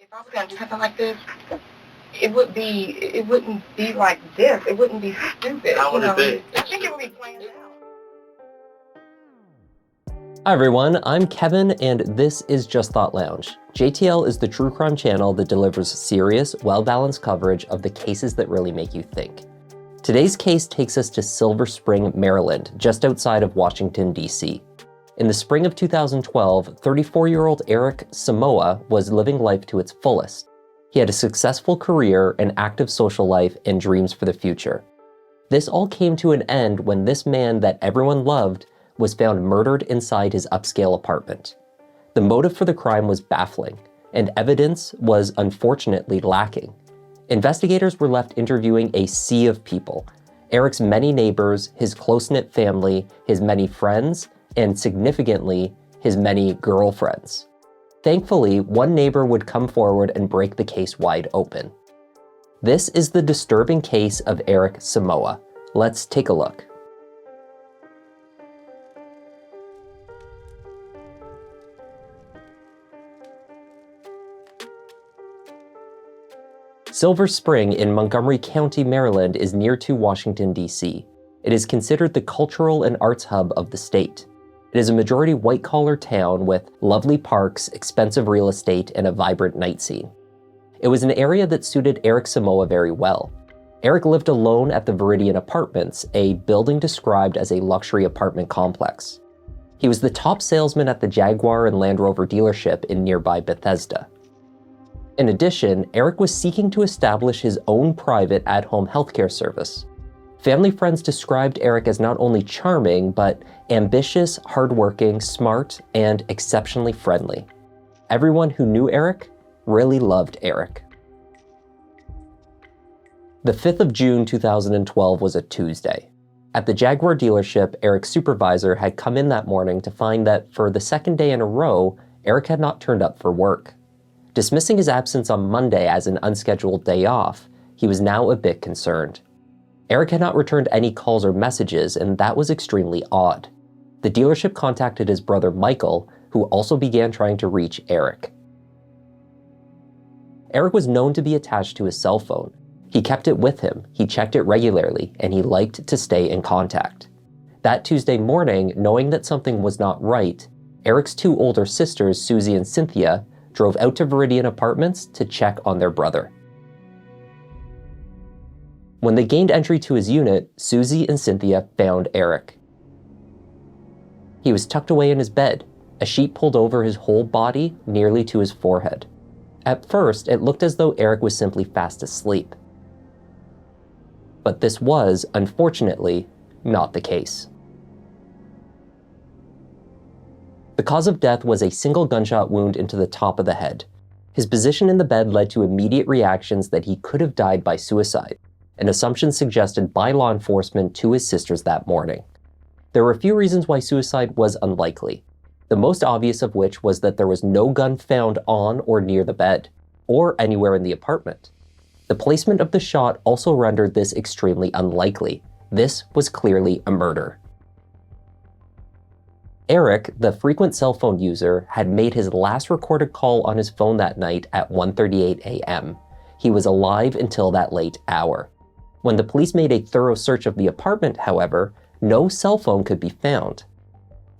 If I was going to do something like this, it wouldn't be like this. It wouldn't be stupid. How would it be? I think it would be planned out. Hi everyone, I'm Kevin and this is Just Thought Lounge. JTL is the true crime channel that delivers serious, well-balanced coverage of the cases that really make you think. Today's case takes us to Silver Spring, Maryland, just outside of Washington, D.C. In the spring of 2012, 34-year-old Eric Somuah was living life to its fullest. He had a successful career, an active social life, and dreams for the future. This all came to an end when this man that everyone loved was found murdered inside his upscale apartment. The motive for the crime was baffling, and evidence was unfortunately lacking. Investigators were left interviewing a sea of people: Eric's many neighbors, his close-knit family, his many friends, and significantly, his many girlfriends. Thankfully, one neighbor would come forward and break the case wide open. This is the disturbing case of Eric Somuah. Let's take a look. Silver Spring in Montgomery County, Maryland is near to Washington, D.C. It is considered the cultural and arts hub of the state. It is a majority white-collar town with lovely parks, expensive real estate, and a vibrant night scene. It was an area that suited Eric Somuah very well. Eric lived alone at the Viridian Apartments, a building described as a luxury apartment complex. He was the top salesman at the Jaguar and Land Rover dealership in nearby Bethesda. In addition, Eric was seeking to establish his own private at-home healthcare service. Family friends described Eric as not only charming, but ambitious, hardworking, smart, and exceptionally friendly. Everyone who knew Eric really loved Eric. The 5th of June 2012 was a Tuesday. At the Jaguar dealership, Eric's supervisor had come in that morning to find that for the second day in a row, Eric had not turned up for work. Dismissing his absence on Monday as an unscheduled day off, he was now a bit concerned. Eric had not returned any calls or messages, and that was extremely odd. The dealership contacted his brother Michael, who also began trying to reach Eric. Eric was known to be attached to his cell phone. He kept it with him, he checked it regularly, and he liked to stay in contact. That Tuesday morning, knowing that something was not right, Eric's two older sisters, Susie and Cynthia, drove out to Viridian Apartments to check on their brother. When they gained entry to his unit, Susie and Cynthia found Eric. He was tucked away in his bed, a sheet pulled over his whole body nearly to his forehead. At first, it looked as though Eric was simply fast asleep. But this was, unfortunately, not the case. The cause of death was a single gunshot wound into the top of the head. His position in the bed led to immediate reactions that he could have died by suicide, an assumption suggested by law enforcement to his sisters that morning. There were a few reasons why suicide was unlikely, the most obvious of which was that there was no gun found on or near the bed, or anywhere in the apartment. The placement of the shot also rendered this extremely unlikely. This was clearly a murder. Eric, the frequent cell phone user, had made his last recorded call on his phone that night at 1:38 a.m. He was alive until that late hour. When the police made a thorough search of the apartment, however, no cell phone could be found.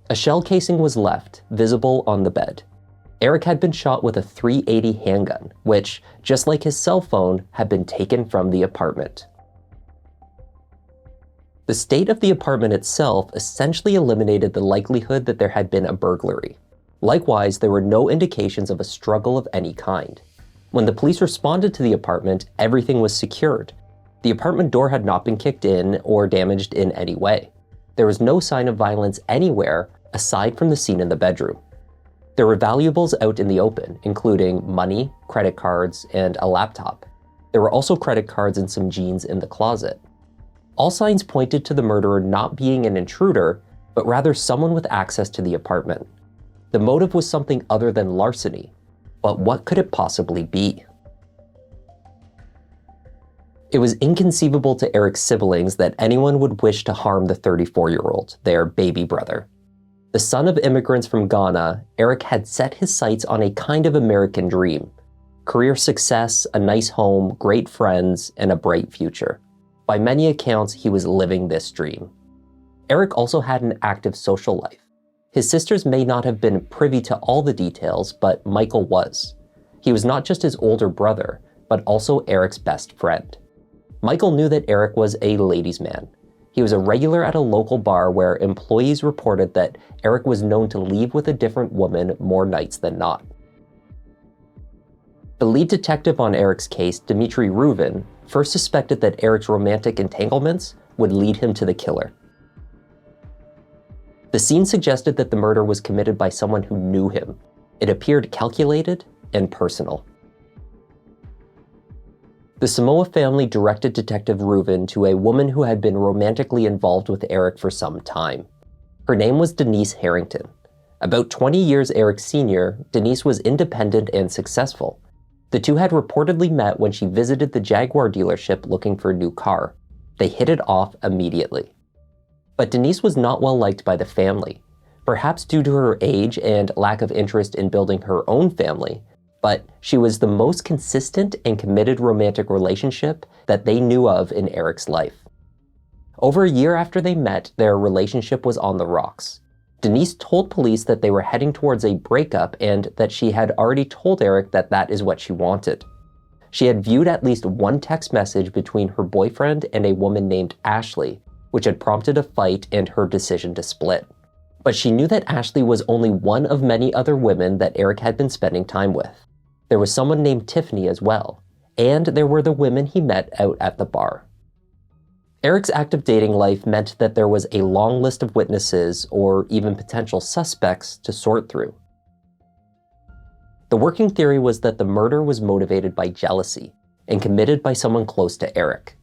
A shell casing was left, visible on the bed. Eric had been shot with a .380 handgun, which, just like his cell phone, had been taken from the apartment. The state of the apartment itself essentially eliminated the likelihood that there had been a burglary. Likewise, there were no indications of a struggle of any kind. When the police responded to the apartment, everything was secured. The apartment door had not been kicked in or damaged in any way. There was no sign of violence anywhere aside from the scene in the bedroom. There were valuables out in the open, including money, credit cards, and a laptop. There were also credit cards and some jeans in the closet. All signs pointed to the murderer not being an intruder, but rather someone with access to the apartment. The motive was something other than larceny, but what could it possibly be? It was inconceivable to Eric's siblings that anyone would wish to harm the 34-year-old, their baby brother. The son of immigrants from Ghana, Eric had set his sights on a kind of American dream. Career success, a nice home, great friends, and a bright future. By many accounts, he was living this dream. Eric also had an active social life. His sisters may not have been privy to all the details, but Michael was. He was not just his older brother, but also Eric's best friend. Michael knew that Eric was a ladies' man. He was a regular at a local bar where employees reported that Eric was known to leave with a different woman more nights than not. The lead detective on Eric's case, Dmitry Ruvin, first suspected that Eric's romantic entanglements would lead him to the killer. The scene suggested that the murder was committed by someone who knew him. It appeared calculated and personal. The Somuah family directed Detective Ruvin to a woman who had been romantically involved with Eric for some time. Her name was Denise Harrington. About 20 years Eric's senior, Denise was independent and successful. The two had reportedly met when she visited the Jaguar dealership looking for a new car. They hit it off immediately. But Denise was not well liked by the family, perhaps due to her age and lack of interest in building her own family, but she was the most consistent and committed romantic relationship that they knew of in Eric's life. Over a year after they met, their relationship was on the rocks. Denise told police that they were heading towards a breakup and that she had already told Eric that that is what she wanted. She had viewed at least one text message between her boyfriend and a woman named Ashley, which had prompted a fight and her decision to split. But she knew that Ashley was only one of many other women that Eric had been spending time with. There was someone named Tiffany as well, and there were the women he met out at the bar. Eric's active dating life meant that there was a long list of witnesses or even potential suspects to sort through. The working theory was that the murder was motivated by jealousy and committed by someone close to Eric.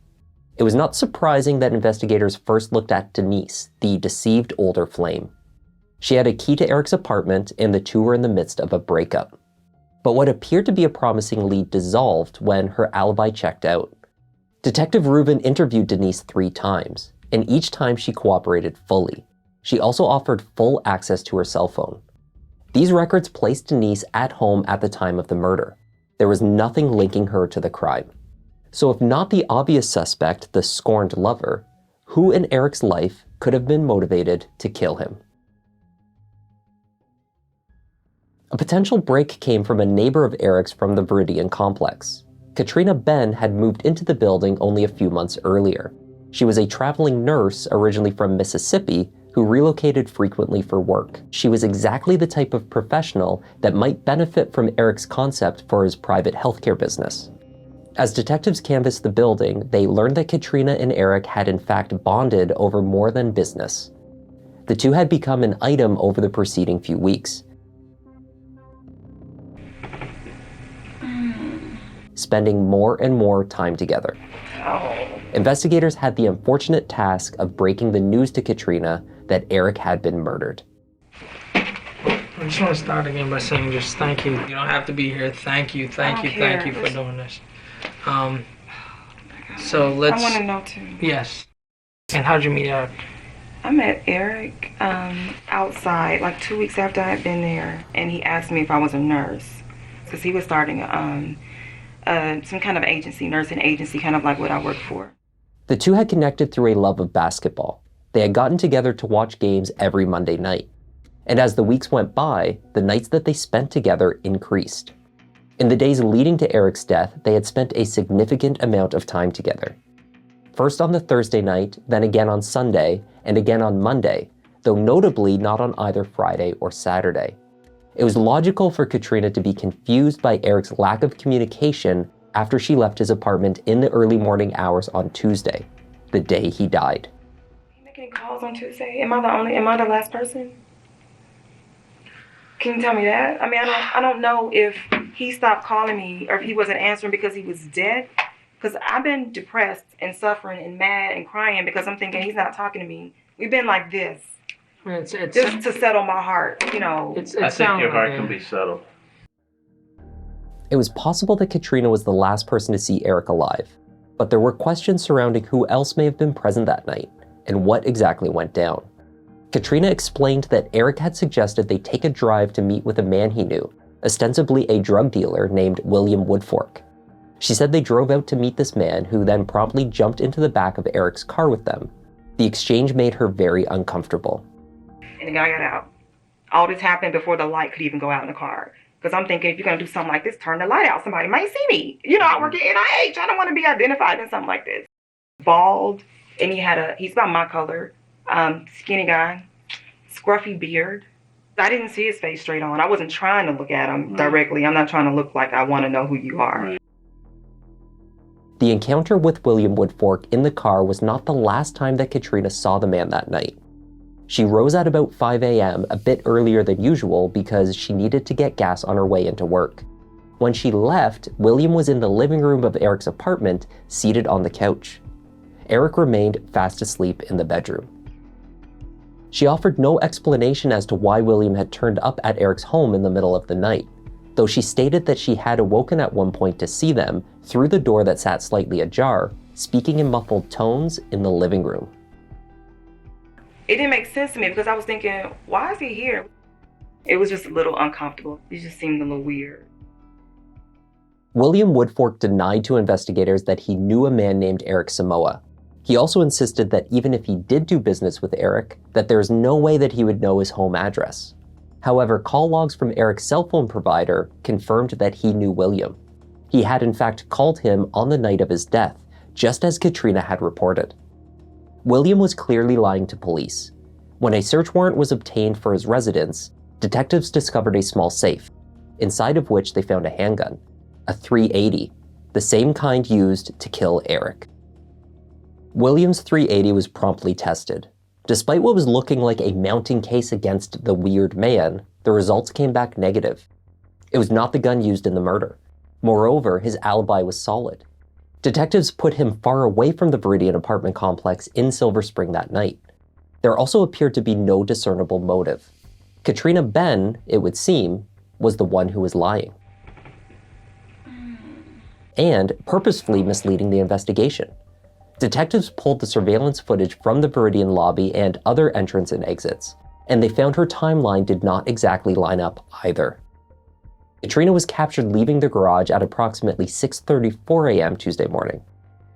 It was not surprising that investigators first looked at Denise, the deceived older flame. She had a key to Eric's apartment, and the two were in the midst of a breakup. But what appeared to be a promising lead dissolved when her alibi checked out. Detective Rubin interviewed Denise 3 times, and each time she cooperated fully. She also offered full access to her cell phone. These records placed Denise at home at the time of the murder. There was nothing linking her to the crime. So if not the obvious suspect, the scorned lover, who in Eric's life could have been motivated to kill him? A potential break came from a neighbor of Eric's from the Viridian complex. Katrina Ben had moved into the building only a few months earlier. She was a traveling nurse originally from Mississippi who relocated frequently for work. She was exactly the type of professional that might benefit from Eric's concept for his private healthcare business. As detectives canvassed the building, they learned that Katrina and Eric had in fact bonded over more than business. The two had become an item over the preceding few weeks, spending more and more time together. Investigators had the unfortunate task of breaking the news to Katrina that Eric had been murdered. I just want to start again by saying just thank you. You don't have to be here. Thank you for doing this. So let's... I want to know too. Yes. And how'd you meet Eric? I met Eric outside, like 2 weeks after I had been there, and he asked me if I was a nurse, because he was starting some kind of agency, nursing agency, kind of like what I work for. The two had connected through a love of basketball. They had gotten together to watch games every Monday night. And as the weeks went by, the nights that they spent together increased. In the days leading to Eric's death, they had spent a significant amount of time together. First on the Thursday night, then again on Sunday, and again on Monday, though notably not on either Friday or Saturday. It was logical for Katrina to be confused by Eric's lack of communication after she left his apartment in the early morning hours on Tuesday, the day he died. Are you making calls on Tuesday? Am I the last person? Can you tell me that? I mean, I don't know if he stopped calling me or if he wasn't answering because he was dead. Because I've been depressed and suffering and mad and crying because I'm thinking he's not talking to me. We've been like this. It's just to settle my heart, you know. I think your heart can be settled. It was possible that Katrina was the last person to see Eric alive, but there were questions surrounding who else may have been present that night and what exactly went down. Katrina explained that Eric had suggested they take a drive to meet with a man he knew, ostensibly a drug dealer named William Woodfork. She said they drove out to meet this man, who then promptly jumped into the back of Eric's car with them. The exchange made her very uncomfortable. And the guy got out. All this happened before the light could even go out in the car. Because I'm thinking, if you're going to do something like this, turn the light out. Somebody might see me. You know, I work at NIH. I don't want to be identified in something like this. Bald, and he's about my color, skinny guy, scruffy beard. I didn't see his face straight on. I wasn't trying to look at him directly. I'm not trying to look like I want to know who you are. The encounter with William Woodfork in the car was not the last time that Katrina saw the man that night. She rose at about 5 a.m., a bit earlier than usual because she needed to get gas on her way into work. When she left, William was in the living room of Eric's apartment, seated on the couch. Eric remained fast asleep in the bedroom. She offered no explanation as to why William had turned up at Eric's home in the middle of the night, though she stated that she had awoken at one point to see them through the door that sat slightly ajar, speaking in muffled tones in the living room. It didn't make sense to me because I was thinking, why is he here? It was just a little uncomfortable. It just seemed a little weird. William Woodfork denied to investigators that he knew a man named Eric Somuah. He also insisted that even if he did do business with Eric, that there is no way that he would know his home address. However, call logs from Eric's cell phone provider confirmed that he knew William. He had in fact called him on the night of his death, just as Katrina had reported. William was clearly lying to police. When a search warrant was obtained for his residence, detectives discovered a small safe, inside of which they found a handgun, a .380, the same kind used to kill Eric. William's .380 was promptly tested. Despite what was looking like a mounting case against the weird man, the results came back negative. It was not the gun used in the murder. Moreover, his alibi was solid. Detectives put him far away from the Viridian apartment complex in Silver Spring that night. There also appeared to be no discernible motive. Katrina Ben, it would seem, was the one who was lying, and purposefully misleading the investigation. Detectives pulled the surveillance footage from the Viridian lobby and other entrance and exits, and they found her timeline did not exactly line up either. Katrina was captured leaving the garage at approximately 6:34 a.m. Tuesday morning.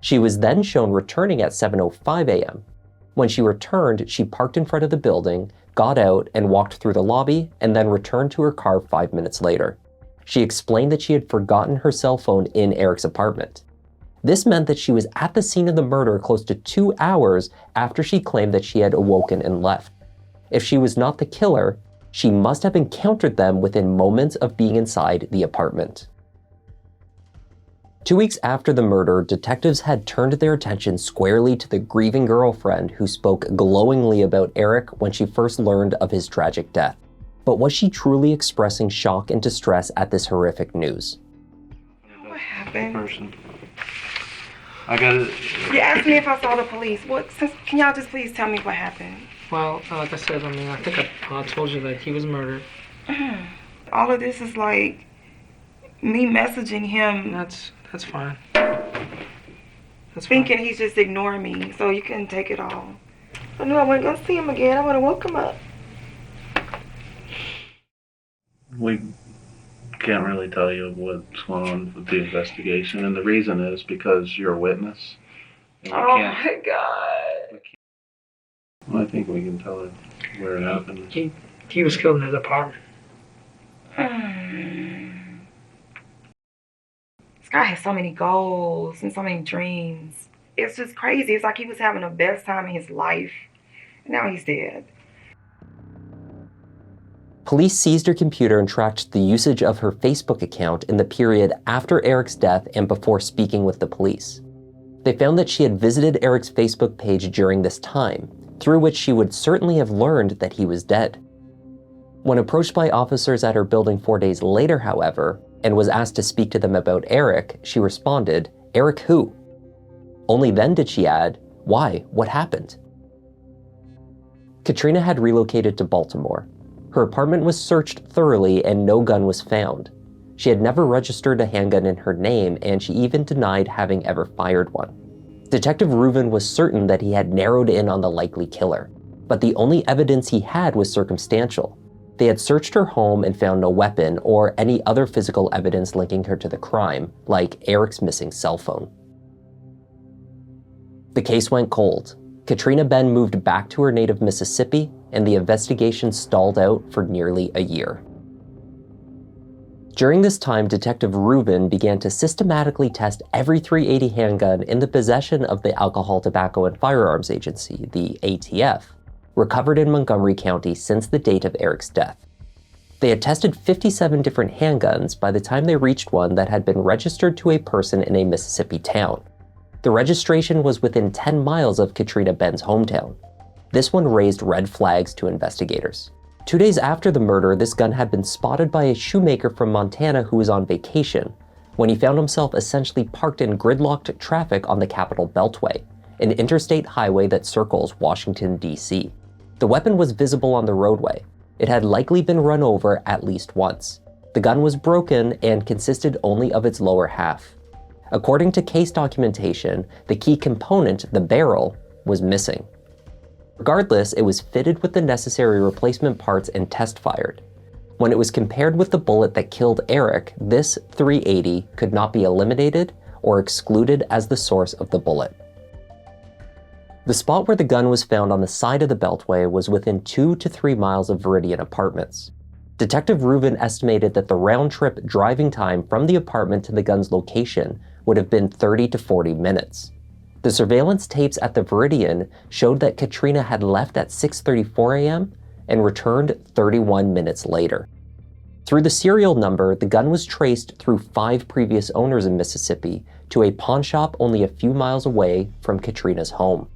She was then shown returning at 7:05 a.m. When she returned, she parked in front of the building, got out, and walked through the lobby, and then returned to her car 5 minutes later. She explained that she had forgotten her cell phone in Eric's apartment. This meant that she was at the scene of the murder close to 2 hours after she claimed that she had awoken and left. If she was not the killer, she must have encountered them within moments of being inside the apartment. 2 weeks after the murder, detectives had turned their attention squarely to the grieving girlfriend who spoke glowingly about Eric when she first learned of his tragic death. But was she truly expressing shock and distress at this horrific news? What happened? I got it. You asked me if I saw the police. Can y'all just please tell me what happened? Well, like I said, I think I told you that he was murdered. All of this is like me messaging him. That's fine. That's thinking fine. he's just ignoring me, so you can take it all. I knew I wasn't gonna see him again. I would have woke him up. We can't really tell you what's going on with the investigation, and the reason is because you're a witness. And we Oh can't, my God. well, I think we can tell it where it happened. He was killed in his apartment. This guy has so many goals and so many dreams. It's just crazy. It's like he was having the best time in his life. And now he's dead. Police seized her computer and tracked the usage of her Facebook account in the period after Eric's death and before speaking with the police. They found that she had visited Eric's Facebook page during this time, through which she would certainly have learned that he was dead. When approached by officers at her building 4 days later, however, and was asked to speak to them about Eric, she responded, "Eric who?" Only then did she add, "Why? What happened?" Katrina had relocated to Baltimore. Her apartment was searched thoroughly and no gun was found. She had never registered a handgun in her name, and she even denied having ever fired one. Detective Reuven was certain that he had narrowed in on the likely killer, but the only evidence he had was circumstantial. They had searched her home and found no weapon or any other physical evidence linking her to the crime, like Eric's missing cell phone. The case went cold. Katrina Ben moved back to her native Mississippi, and the investigation stalled out for nearly a year. During this time, Detective Rubin began to systematically test every .380 handgun in the possession of the Alcohol, Tobacco, and Firearms Agency, the ATF, recovered in Montgomery County since the date of Eric's death. They had tested 57 different handguns by the time they reached one that had been registered to a person in a Mississippi town. The registration was within 10 miles of Katrina Ben's hometown. This one raised red flags to investigators. 2 days after the murder, this gun had been spotted by a shoemaker from Montana who was on vacation, when he found himself essentially parked in gridlocked traffic on the Capitol Beltway, an interstate highway that circles Washington, D.C. The weapon was visible on the roadway. It had likely been run over at least once. The gun was broken and consisted only of its lower half. According to case documentation, the key component, the barrel, was missing. Regardless, it was fitted with the necessary replacement parts and test fired. When it was compared with the bullet that killed Eric, this .380 could not be eliminated or excluded as the source of the bullet. The spot where the gun was found on the side of the Beltway was within 2 to 3 miles of Viridian Apartments. Detective Rubin estimated that the round-trip driving time from the apartment to the gun's location would have been 30 to 40 minutes. The surveillance tapes at the Viridian showed that Katrina had left at 6:34 a.m. and returned 31 minutes later. Through the serial number, the gun was traced through 5 previous owners in Mississippi to a pawn shop only a few miles away from Katrina's home.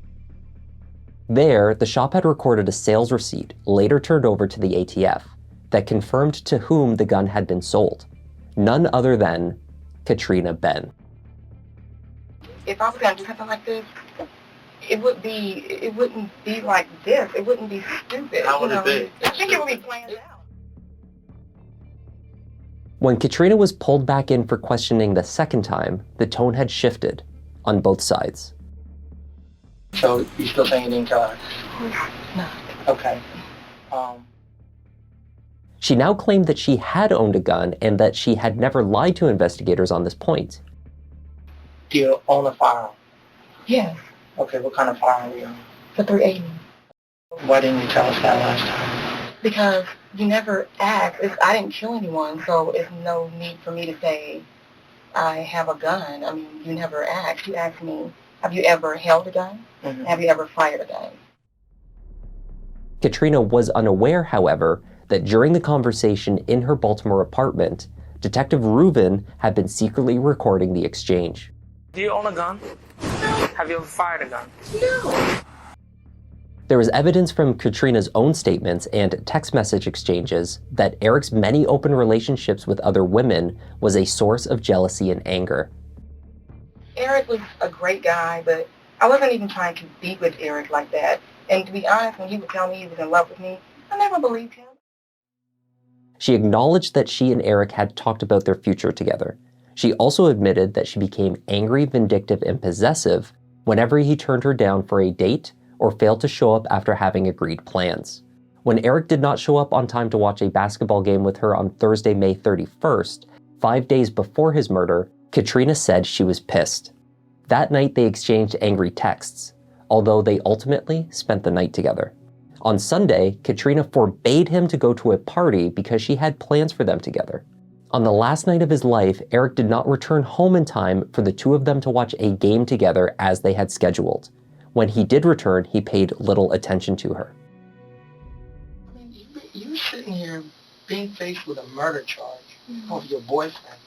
There, the shop had recorded a sales receipt, later turned over to the ATF, that confirmed to whom the gun had been sold. None other than Katrina Ben. If I was going to do something like this, it wouldn't be like this. It wouldn't be stupid. How would it be? I think it would be planned out. When Katrina was pulled back in for questioning the second time, the tone had shifted on both sides. So you still saying you didn't kill her? No. Okay. She now claimed that she had owned a gun and that she had never lied to investigators on this point. Do you own a firearm? Yes. Okay, what kind of firearm do you own? For .380. Why didn't you tell us that last time? Because you never asked. I didn't kill anyone, so it's no need for me to say I have a gun. I mean, you never asked. You asked me, have you ever held a gun? Mm-hmm. Have you ever fired a gun? Katrina was unaware, however, that during the conversation in her Baltimore apartment, Detective Rubin had been secretly recording the exchange. Do you own a gun? No. Have you ever fired a gun? No. There was evidence from Katrina's own statements and text message exchanges that Eric's many open relationships with other women was a source of jealousy and anger. Eric was a great guy, but I wasn't even trying to be with Eric like that. And to be honest, when he would tell me he was in love with me, I never believed him. She acknowledged that she and Eric had talked about their future together. She also admitted that she became angry, vindictive, and possessive whenever he turned her down for a date or failed to show up after having agreed plans. When Eric did not show up on time to watch a basketball game with her on Thursday, May 31st, 5 days before his murder, Katrina said she was pissed. That night they exchanged angry texts, although they ultimately spent the night together. On Sunday, Katrina forbade him to go to a party because she had plans for them together. On the last night of his life, Eric did not return home in time for the two of them to watch a game together as they had scheduled. When he did return, he paid little attention to her. I mean, you're sitting here being faced with a murder charge of your boyfriend.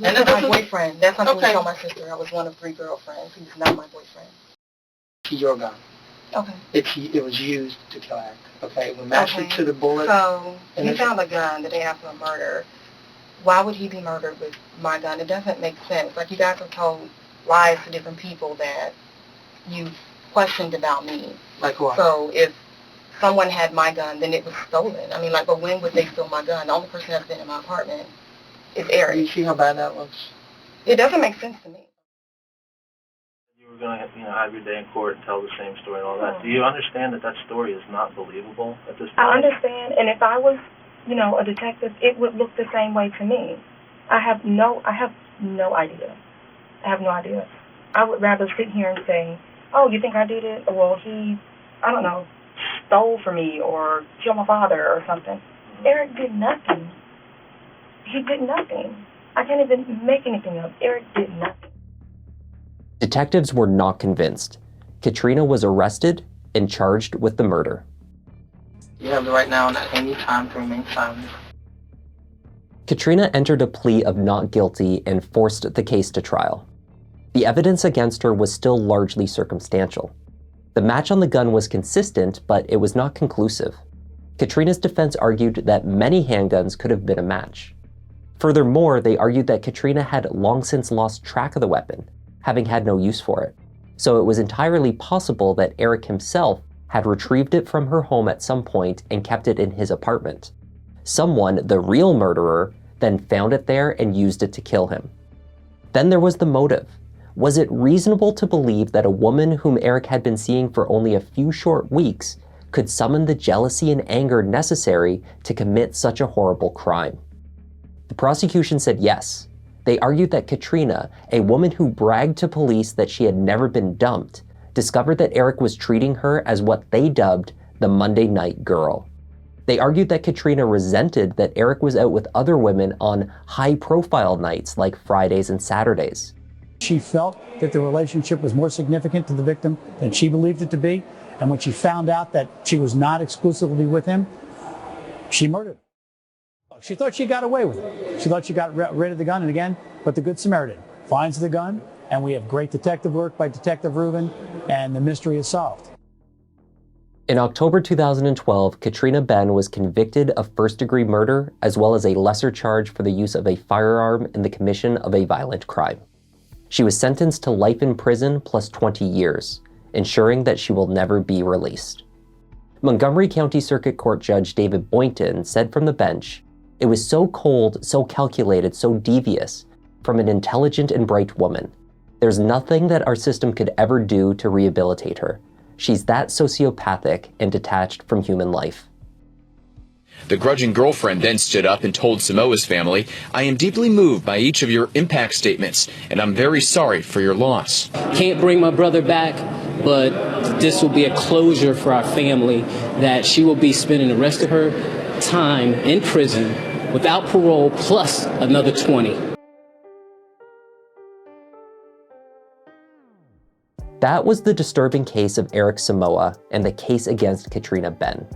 And that's my boyfriend. That's something Okay. I told my sister. I was one of 3 girlfriends. He was not my boyfriend. Your gun. Okay. It was used to kill Eric. Okay, we matched it to the bullet. So And he it's- found a gun the day after a murder. Why would he be murdered with my gun? It doesn't make sense. Like, you guys have told lies to different people that you've questioned about me. Like what? So if someone had my gun, then it was stolen. I mean, like, but when would they steal my gun? The only person that's been in my apartment is Do you Eric. see how bad that looks? It doesn't make sense to me. We're going to, have your day in court and tell the same story and all that. Do you understand that that story is not believable at this point? I understand, and if I was, a detective, it would look the same way to me. I have no idea. I have no idea. I would rather sit here and say, oh, you think I did it? Well, he, I don't know, stole from me or killed my father or something. Mm-hmm. Eric did nothing. He did nothing. I can't even make anything up. Eric did nothing. Detectives were not convinced. Katrina was arrested and charged with the murder. You have the right now and at any time to remain silent. Katrina entered a plea of not guilty and forced the case to trial. The evidence against her was still largely circumstantial. The match on the gun was consistent, but it was not conclusive. Katrina's defense argued that many handguns could have been a match. Furthermore, they argued that Katrina had long since lost track of the weapon, having had no use for it. So it was entirely possible that Eric himself had retrieved it from her home at some point and kept it in his apartment. Someone, the real murderer, then found it there and used it to kill him. Then there was the motive. Was it reasonable to believe that a woman whom Eric had been seeing for only a few short weeks could summon the jealousy and anger necessary to commit such a horrible crime? The prosecution said yes. They argued that Katrina, a woman who bragged to police that she had never been dumped, discovered that Eric was treating her as what they dubbed the Monday night girl. They argued that Katrina resented that Eric was out with other women on high-profile nights like Fridays and Saturdays. She felt that the relationship was more significant to the victim than she believed it to be, and when she found out that she was not exclusively with him, she murdered him. She thought she got away with it. She thought she got rid of the gun, and again, but the Good Samaritan finds the gun, and we have great detective work by Detective Rubin, and the mystery is solved. In October 2012, Katrina Ben was convicted of first-degree murder as well as a lesser charge for the use of a firearm in the commission of a violent crime. She was sentenced to life in prison plus 20 years, ensuring that she will never be released. Montgomery County Circuit Court Judge David Boynton said from the bench, "It was so cold, so calculated, so devious from an intelligent and bright woman. There's nothing that our system could ever do to rehabilitate her. She's that sociopathic and detached from human life." The grudging girlfriend then stood up and told Somuah's family, "I am deeply moved by each of your impact statements, and I'm very sorry for your loss. Can't bring my brother back, but this will be a closure for our family, that she will be spending the rest of her time in prison without parole plus another 20. That was the disturbing case of Eric Somuah and the case against Katrina Ben.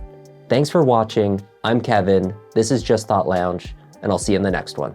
Thanks for watching. I'm Kevin. This is Just Thought Lounge, and I'll see you in the next one.